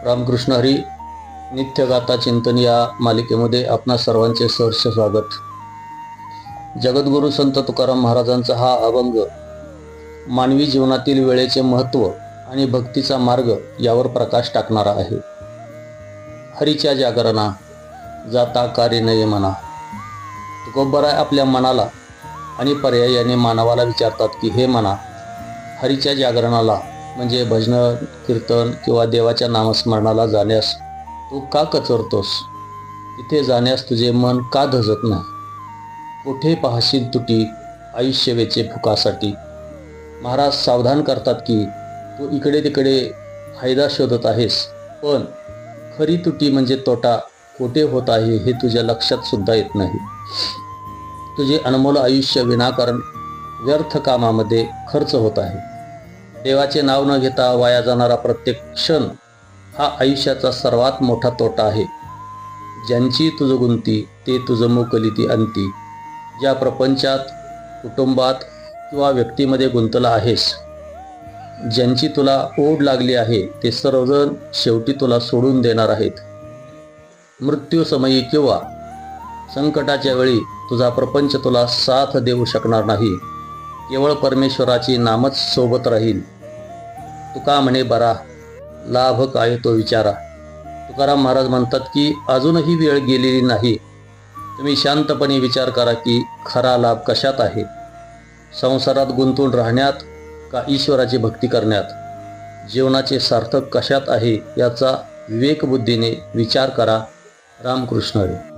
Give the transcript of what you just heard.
रामकृष्ण हरी. नित्यगाथा चिंतन या मालिकेमध्ये आपणा सर्वांचे सहर्ष स्वागत. जगद्गुरू संत तुकाराम महाराजांचा हा अभंग मानवी जीवनातील वेळेचे महत्त्व आणि भक्तीचा मार्ग यावर प्रकाश टाकणारा आहे. हरीच्या जागरणा जाता कार्य नये मना. तुकोबराय आपल्या मनाला आणि पर्यायाने मानवाला विचारतात की हे मना, हरीच्या जागरणाला म्हणजे भजन कीर्तन किंवा देवाच्या नामस्मरणाला जाण्यास तू का कचरतोस? तिथे जाण्यास तुझे मन का धजत नाही? कुठे पाहशील तुटी आयुष्य वेचे फुकासाठी? महाराज सावधान करतात की तू इकडे तिकडे फायदा शोधत आहेस, पण खरी तुटी म्हणजे तोटा कुठे होत आहे हे तुझ्या लक्षात सुद्धा येत नाही. तुझे अनमोल आयुष्य विनाकारण व्यर्थ कामामध्ये खर्च होत आहे. देवाचे नाव न घेता वाया जाणारा प्रत्येक क्षण हा आयुष्याचा सर्वात मोठा तोटा आहे. ज्यांची तुझ गुंती ते तुझ मोकलिती अंती. ज्या प्रपंचात, कुटुंबात किंवा व्यक्तीमध्ये गुंतला आहेस, ज्यांची तुला ओढ लागली आहे, ते सर्वजण शेवटी तुला सोडून देणार आहेत. मृत्यू समयी किंवा संकटाच्या वेळी तुझा प्रपंच तुला साथ देऊ शकणार नाही. केवळ परमेश्वराची नामच सोबत राहील. तुका म्हणे बरा, लाभ काय तो विचारा. तुकाराम महाराज म्हणतात की अजूनही वेळ गेलेली नाही. तुम्ही शांतपणे विचार करा की खरा लाभ कशात आहे. संसारात गुंतून राहण्यात का ईश्वराची भक्ती करण्यात? जीवनाचे सार्थक कशात आहे याचा विवेकबुद्धीने विचार करा. रामकृष्ण हरी.